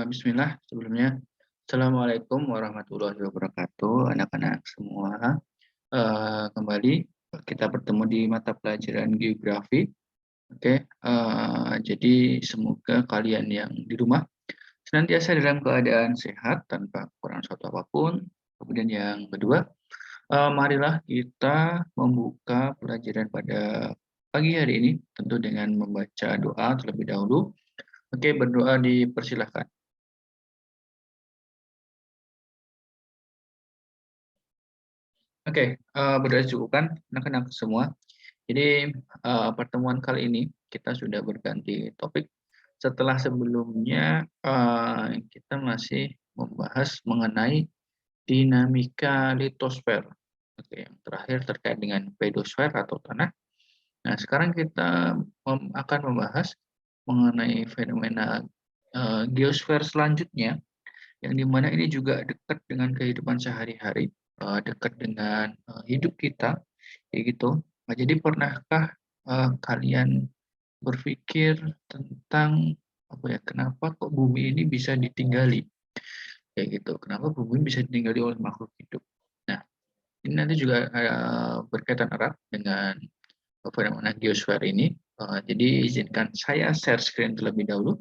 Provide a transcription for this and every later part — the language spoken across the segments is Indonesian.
Bismillah, sebelumnya. Assalamualaikum warahmatullahi wabarakatuh, anak-anak semua. Kembali kita bertemu di mata pelajaran geografi. Oke, jadi semoga kalian yang di rumah senantiasa dalam keadaan sehat tanpa kekurangan suatu apapun. Kemudian yang kedua, marilah kita membuka pelajaran pada pagi hari ini, tentu dengan membaca doa terlebih dahulu. Oke, berdoa dipersilahkan. Oke, berdoa cukupkan anak-anak semua. Jadi pertemuan kali ini kita sudah berganti topik. Setelah sebelumnya kita masih membahas mengenai dinamika litosfer. Oke, yang terakhir terkait dengan pedosfer atau tanah. Nah, sekarang kita akan membahas mengenai fenomena geosfer selanjutnya, yang dimana ini juga dekat dengan kehidupan sehari-hari, dekat dengan hidup kita, kayak gitu. Nah, jadi pernahkah kalian berpikir tentang apa ya, kenapa kok bumi ini bisa ditinggali, kayak gitu? Kenapa bumi bisa ditinggali oleh makhluk hidup? Nah, ini nanti juga berkaitan erat dengan fenomena geosfer ini. Jadi izinkan saya share screen terlebih dahulu.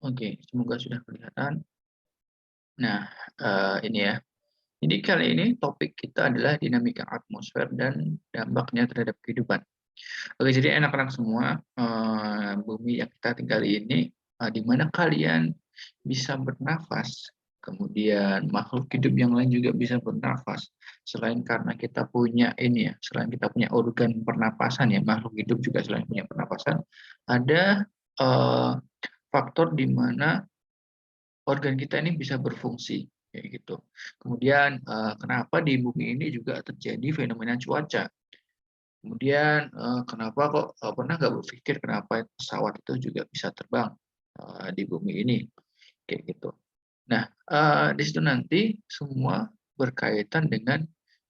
Oke, semoga sudah kelihatan. Nah, ini ya. Jadi kali ini topik kita adalah dinamika atmosfer dan dampaknya terhadap kehidupan. Oke, jadi anak-anak semua, bumi yang kita tinggali ini, di mana kalian bisa bernafas, kemudian makhluk hidup yang lain juga bisa bernafas. Selain karena kita punya ini ya, selain kita punya organ pernapasan ya, makhluk hidup juga selain punya pernapasan, ada faktor di mana organ kita ini bisa berfungsi, kayak gitu. Kemudian kenapa di bumi ini juga terjadi fenomena cuaca. Kemudian kenapa kok pernah nggak berpikir kenapa pesawat itu juga bisa terbang di bumi ini, kayak gitu. Nah, di situ nanti semua berkaitan dengan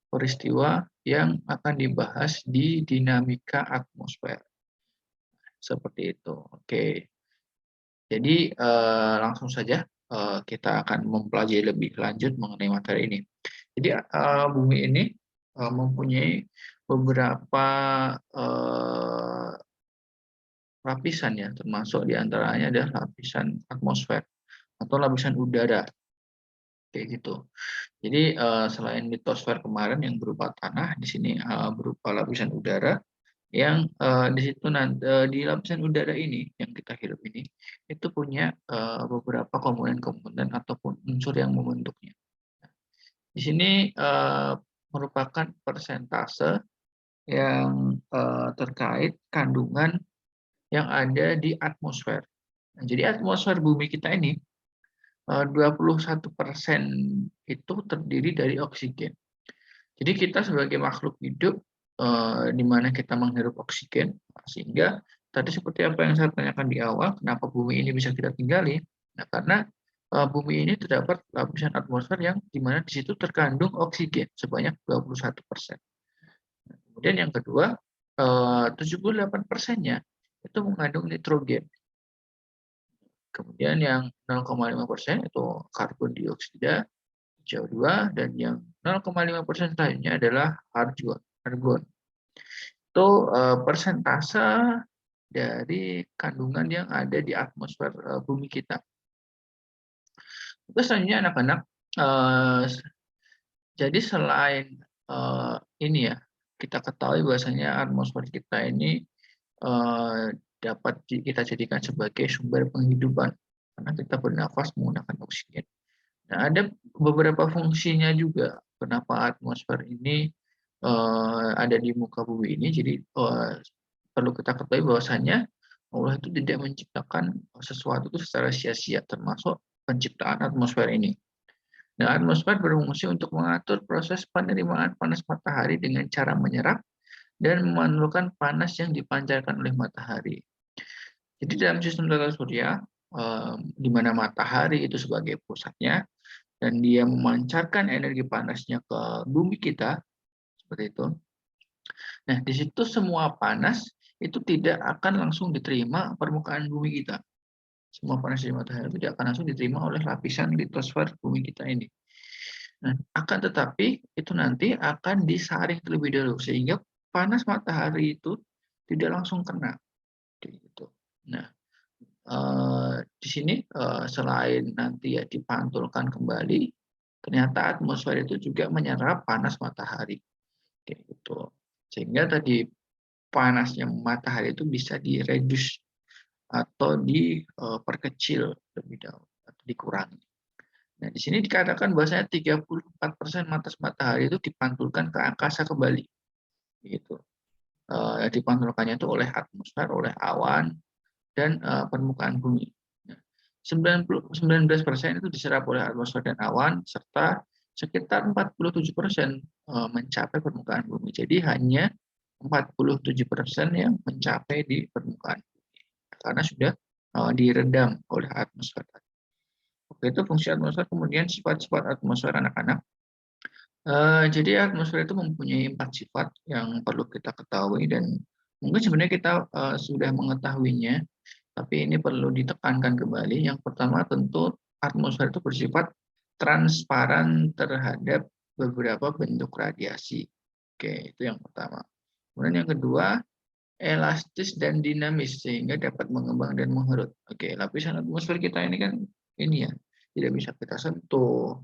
peristiwa yang akan dibahas di dinamika atmosfer, seperti itu. Oke, jadi langsung saja kita akan mempelajari lebih lanjut mengenai materi ini. Jadi bumi ini mempunyai beberapa lapisan ya, termasuk diantaranya adalah lapisan atmosfer atau lapisan udara, kayak gitu. Jadi selain litosfer kemarin yang berupa tanah, di sini berupa lapisan udara yang di situ di lapisan udara ini yang kita hirup ini itu punya beberapa komponen-komponen ataupun unsur yang membentuknya. Di sini merupakan persentase yang terkait kandungan yang ada di atmosfer. Nah, jadi atmosfer bumi kita ini 21% itu terdiri dari oksigen. Jadi kita sebagai makhluk hidup di mana kita menghirup oksigen, sehingga tadi seperti apa yang saya tanyakan di awal, kenapa bumi ini bisa kita tinggali? Nah, karena bumi ini terdapat lapisan atmosfer yang di mana di situ terkandung oksigen sebanyak 21%. Kemudian yang kedua, 78%-nya itu mengandung nitrogen. Kemudian yang 0,5% itu karbon dioksida, CO2, dan yang 0,5% lainnya adalah argon. Itu persentase dari kandungan yang ada di atmosfer bumi kita. Terus selanjutnya anak-anak, jadi selain ini ya, kita ketahui bahwasanya atmosfer kita ini dapat kita jadikan sebagai sumber penghidupan karena kita bernafas menggunakan oksigen. Nah, ada beberapa fungsinya juga kenapa atmosfer ini ada di muka bumi ini. Jadi perlu kita ketahui bahwasannya Allah itu tidak menciptakan sesuatu itu secara sia-sia, termasuk penciptaan atmosfer ini. Nah, atmosfer berfungsi untuk mengatur proses penerimaan panas matahari dengan cara menyerap dan menurunkan panas yang dipancarkan oleh matahari. Jadi dalam sistem tata surya, di mana matahari itu sebagai pusatnya, dan dia memancarkan energi panasnya ke bumi kita, seperti itu. Nah, di situ semua panas itu tidak akan langsung diterima permukaan bumi kita. Semua panas dari matahari tidak akan langsung diterima oleh lapisan litosfer bumi kita ini. Nah, akan tetapi itu nanti akan disaring terlebih dahulu sehingga panas matahari itu tidak langsung kena. Gitu. Nah, di sini selain nanti ya dipantulkan kembali, ternyata atmosfer itu juga menyerap panas matahari. Gitu. Sehingga tadi panasnya matahari itu bisa direduce atau diperkecil lebih dahulu atau dikurangi. Nah, di sini dikatakan bahwasanya 34% matahari itu dipantulkan ke angkasa kembali. Gitu. Dipantulkannya itu oleh atmosfer, oleh awan, dan permukaan bumi. Nah, 19% itu diserap oleh atmosfer dan awan, serta sekitar 47% mencapai permukaan bumi. Jadi hanya 47% yang mencapai di permukaan bumi, karena sudah diredam oleh atmosfer. Oke, itu fungsi atmosfer. Kemudian sifat-sifat atmosfer anak-anak. Jadi atmosfer itu mempunyai 4 sifat yang perlu kita ketahui, dan mungkin sebenarnya kita sudah mengetahuinya, tapi ini perlu ditekankan kembali. Yang pertama tentu atmosfer itu bersifat transparan terhadap beberapa bentuk radiasi. Oke, itu yang pertama. Kemudian yang kedua, elastis dan dinamis sehingga dapat mengembang dan mengkerut. Oke, lapisan atmosfer kita ini kan ini ya, tidak bisa kita sentuh,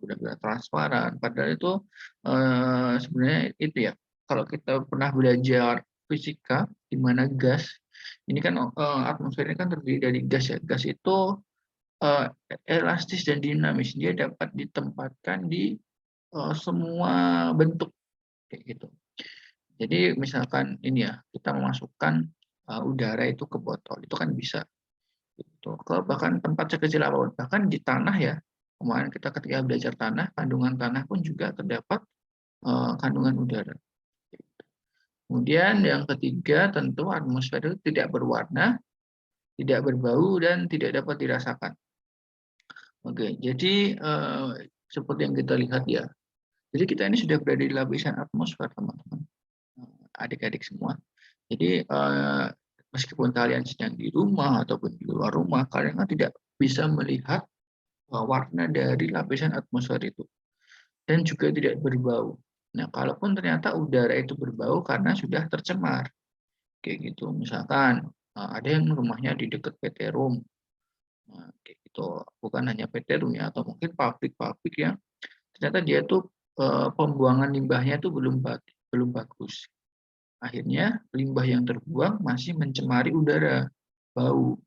benar-benar transparan. Padahal itu sebenarnya itu ya, kalau kita pernah belajar fisika di mana gas, ini kan atmosfer ini kan terdiri dari gas ya. Gas itu elastis dan dinamis, dia dapat ditempatkan di semua bentuk kayak gitu. Jadi misalkan ini ya, kita memasukkan udara itu ke botol, itu kan bisa. Gitu. Ke bahkan tempat sekecil apapun, bahkan di tanah ya. Kemarin kita ketika belajar tanah, kandungan tanah pun juga terdapat kandungan udara. Kemudian yang ketiga tentu atmosfer itu tidak berwarna, tidak berbau, dan tidak dapat dirasakan. Oke, jadi seperti yang kita lihat ya. Jadi kita ini sudah berada di lapisan atmosfer, teman-teman. Adik-adik semua. Jadi meskipun kalian sedang di rumah ataupun di luar rumah, kalian kan tidak bisa melihat warna dari lapisan atmosfer itu, dan juga tidak berbau. Nah, kalaupun ternyata udara itu berbau karena sudah tercemar, kayak gitu. Misalkan ada yang rumahnya di dekat PT Room, kayak gitu. Bukan hanya PT Room ya, atau mungkin pabrik-pabrik yang ternyata dia tuh pembuangan limbahnya itu belum bagus. Akhirnya limbah yang terbuang masih mencemari udara, bau,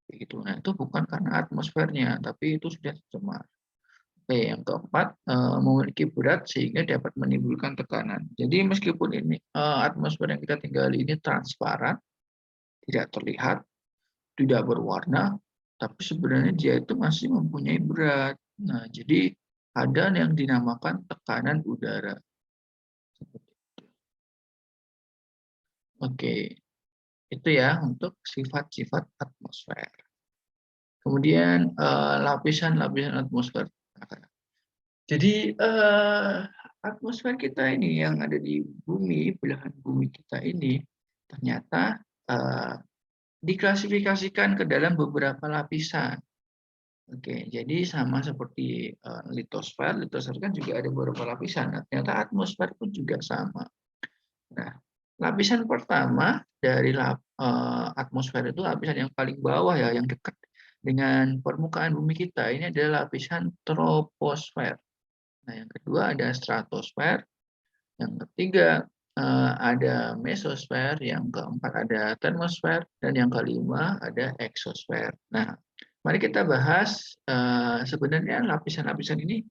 begitu. Nah, itu bukan karena atmosfernya, tapi itu sudah tercemar. Oke, yang keempat, memiliki berat sehingga dapat menimbulkan tekanan. Jadi meskipun ini atmosfer yang kita tinggali ini transparan, tidak terlihat, tidak berwarna, tapi sebenarnya dia itu masih mempunyai berat. Nah, jadi ada yang dinamakan tekanan udara. Oke, itu ya untuk sifat-sifat atmosfer. Kemudian lapisan-lapisan atmosfer. Jadi atmosfer kita ini yang ada di bumi, belahan bumi kita ini, ternyata diklasifikasikan ke dalam beberapa lapisan. Oke, jadi sama seperti litosfer, litosfer kan juga ada beberapa lapisan. Nah, ternyata atmosfer pun juga sama. Nah, lapisan pertama dari atmosfer itu lapisan yang paling bawah ya, yang dekat dengan permukaan bumi kita, ini adalah lapisan troposfer. Nah, yang kedua ada stratosfer, yang ketiga ada mesosfer, yang keempat ada termosfer, dan yang kelima ada eksosfer. Nah, mari kita bahas sebenarnya lapisan-lapisan ini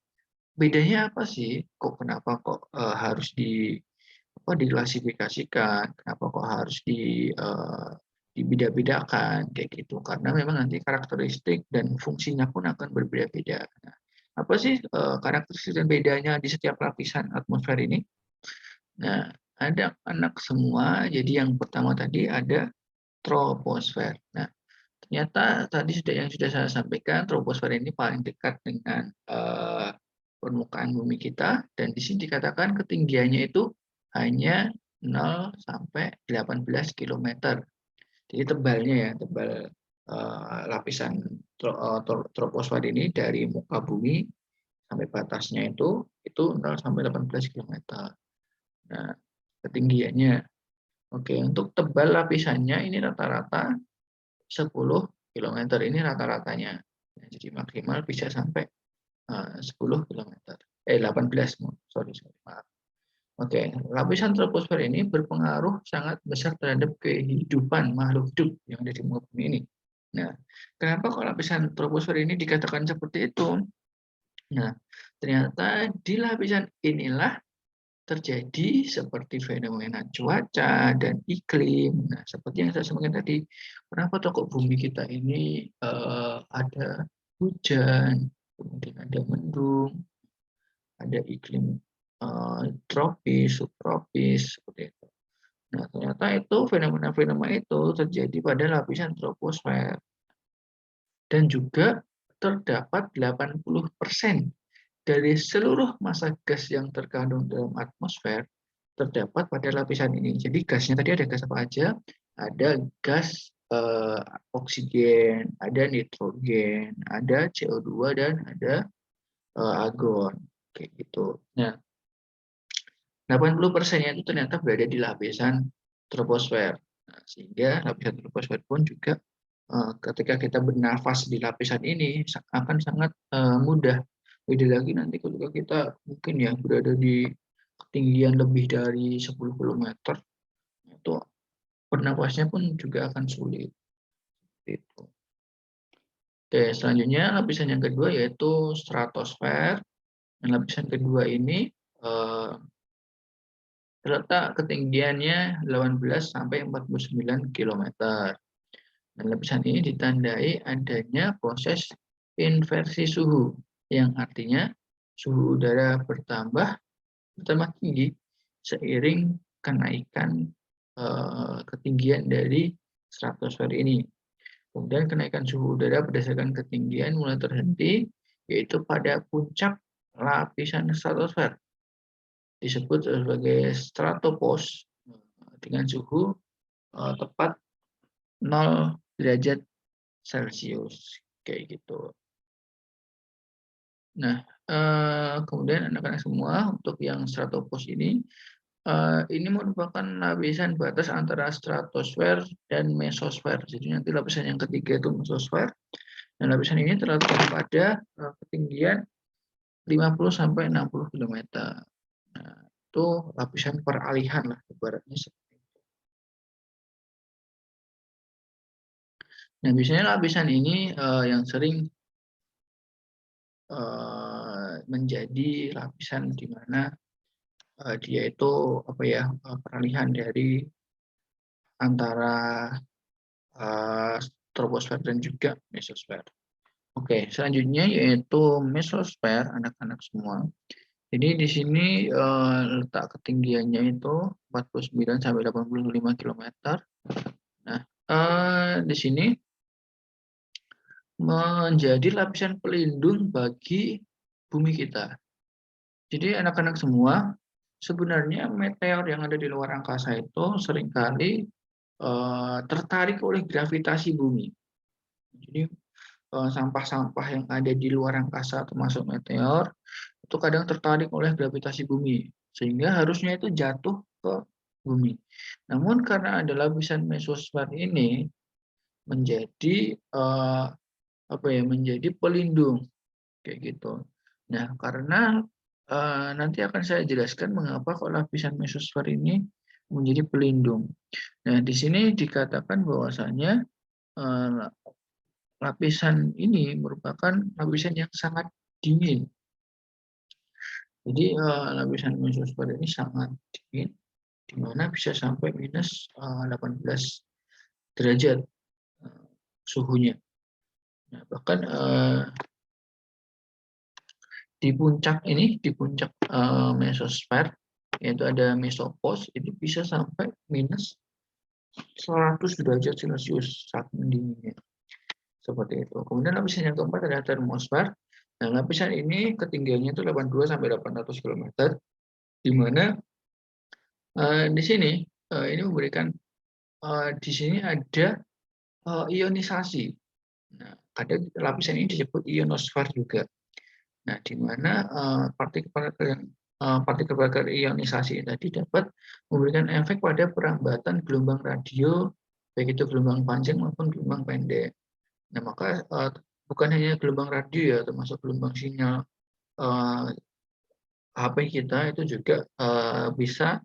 bedanya apa sih? Kenapa kok harus diklasifikasikan? Kenapa kok harus dibeda-bedakan kayak gitu? Karena memang nanti karakteristik dan fungsinya pun akan berbeda-beda. Nah, apa sih karakteristik dan bedanya di setiap lapisan atmosfer ini? Nah, ada anak semua. Jadi yang pertama tadi ada troposfer. Nah, Ternyata tadi yang sudah saya sampaikan, troposfer ini paling dekat dengan permukaan bumi kita, dan di sini dikatakan ketinggiannya itu hanya 0 sampai 18 km. Jadi tebalnya ya, tebal lapisan troposfer ini dari muka bumi sampai batasnya itu 0 sampai 18 km. Nah, ketinggiannya. Oke, untuk tebal lapisannya ini rata-rata 10 km, ini rata-ratanya. Nah, jadi maksimal bisa sampai 10 km. 18, sorry, maaf. Oke, lapisan troposfer ini berpengaruh sangat besar terhadap kehidupan makhluk hidup yang ada di muka bumi ini. Nah, kenapa kok lapisan troposfer ini dikatakan seperti itu? Nah, ternyata di lapisan inilah terjadi seperti fenomena cuaca dan iklim. Nah, seperti yang saya sampaikan tadi, kenapa toh kok bumi kita ini ada hujan, kemudian ada mendung, ada iklim tropis, subtropis, seperti itu. Nah, ternyata itu fenomena-fenomena itu terjadi pada lapisan troposfer, dan juga terdapat 80% dari seluruh massa gas yang terkandung dalam atmosfer terdapat pada lapisan ini. Jadi gasnya tadi ada gas apa aja? Ada gas oksigen, ada nitrogen, ada CO2, dan ada argon, kayak gitu. Nah, 80%-nya itu ternyata berada di lapisan troposfer. Nah, sehingga lapisan troposfer pun juga ketika kita bernafas di lapisan ini akan sangat mudah. Beda lagi nanti ketika kita mungkin ya berada di ketinggian lebih dari 10 km, itu bernafasnya pun juga akan sulit. Gitu. Oke, selanjutnya lapisan yang kedua yaitu stratosfer. Dan lapisan kedua ini terletak ketinggiannya 18 sampai 49 km. Dan lapisan ini ditandai adanya proses inversi suhu, yang artinya suhu udara bertambah tinggi seiring kenaikan ketinggian dari stratosfer ini. Kemudian kenaikan suhu udara berdasarkan ketinggian mulai terhenti, yaitu pada puncak lapisan stratosfer, disebut sebagai stratopause, dengan suhu tepat 0 derajat Celcius, kayak gitu. Nah, kemudian anak-anak semua, untuk yang stratopause ini merupakan lapisan batas antara stratosfer dan mesosfer. Jadi nanti lapisan yang ketiga itu mesosfer, dan lapisan ini terletak pada ketinggian 50 sampai 60 km. Nah, itu lapisan peralihan lah ibaratnya. Nah, biasanya lapisan ini yang sering menjadi lapisan di mana dia itu peralihan dari antara troposfer dan juga mesosfer. Oke, selanjutnya yaitu mesosfer, anak-anak semua. Jadi di sini letak ketinggiannya itu 49 sampai 85 km. Nah, di sini menjadi lapisan pelindung bagi bumi kita. Jadi anak-anak semua, sebenarnya meteor yang ada di luar angkasa itu seringkali tertarik oleh gravitasi bumi. Jadi sampah-sampah yang ada di luar angkasa termasuk meteor itu kadang tertarik oleh gravitasi bumi, sehingga harusnya itu jatuh ke bumi. Namun karena ada lapisan mesosfer ini menjadi menjadi pelindung, kayak gitu. Nah, karena nanti akan saya jelaskan mengapa kok lapisan mesosfer ini menjadi pelindung. Nah, di sini dikatakan bahwasanya lapisan ini merupakan lapisan yang sangat dingin. Jadi lapisan mesosfer ini sangat dingin, di mana bisa sampai minus 18 derajat suhunya. Nah, bahkan di puncak mesosfer, yaitu ada mesopause, itu bisa sampai minus 100 derajat Celcius saat mendinginnya. seperti itu. Kemudian lapisan yang keempat adalah termosfer. Nah, lapisan ini ketinggiannya itu 82 sampai 800 km, di mana di sini ini memberikan di sini ada ionisasi. Nah, kadang lapisan ini disebut ionosfer juga. Nah, di mana partikel-partikel ionisasi tadi dapat memberikan efek pada perambatan gelombang radio, baik itu gelombang panjang maupun gelombang pendek. Nah, maka bukan hanya gelombang radio ya, termasuk gelombang sinyal HP kita itu juga bisa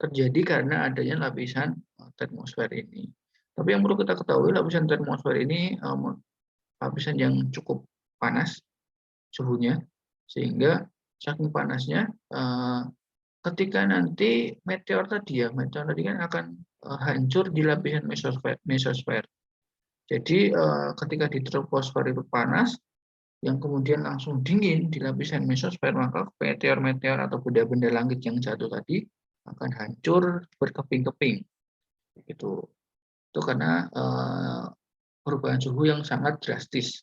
terjadi karena adanya lapisan termosfer ini. Tapi yang perlu kita ketahui, lapisan termosfer ini lapisan yang cukup panas suhunya, sehingga saking panasnya ketika nanti meteor tadi kan akan hancur di lapisan mesosfer. Jadi ketika di troposfer itu panas, yang kemudian langsung dingin di lapisan mesosfer, maka meteor-meteor atau benda-benda langit yang jatuh tadi akan hancur berkeping-keping. Itu karena perubahan suhu yang sangat drastis.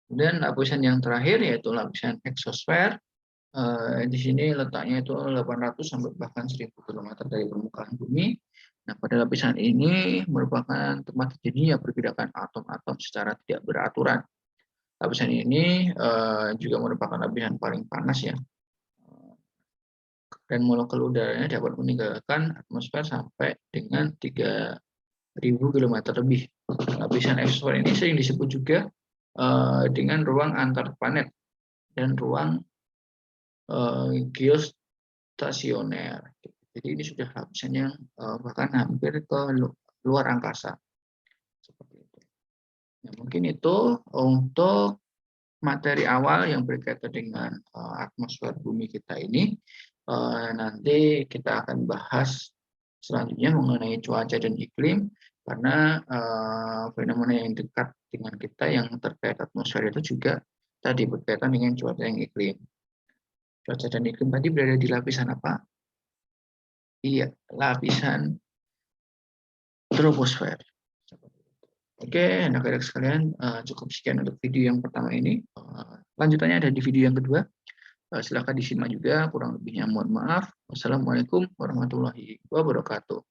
Kemudian lapisan yang terakhir yaitu lapisan eksosfer. Di sini letaknya itu 800 sampai bahkan 1000 km dari permukaan bumi. Nah, pada lapisan ini merupakan tempat terjadinya pergerakan atom-atom secara tidak beraturan. Lapisan ini juga merupakan lapisan paling panas ya, dan molekul udaranya dapat meninggalkan atmosfer sampai dengan 3000 km lebih. Lapisan eksosfer ini sering disebut juga dengan ruang antar planet dan ruang geostasioner. Jadi ini sudah lapisan yang bahkan hampir ke luar angkasa. Seperti itu. Nah, mungkin itu untuk materi awal yang berkaitan dengan atmosfer bumi kita ini. Nanti kita akan bahas selanjutnya mengenai cuaca dan iklim, karena fenomena yang dekat dengan kita yang terkait atmosfer itu juga tadi berkaitan dengan cuaca dan iklim. Cuaca dan iklim tadi berada di lapisan apa? Iya, lapisan troposfer. Oke, anak-anak sekalian, cukup sekian untuk video yang pertama ini. Lanjutannya ada di video yang kedua. Silakan disimak juga, kurang lebihnya mohon maaf. Wassalamualaikum warahmatullahi wabarakatuh.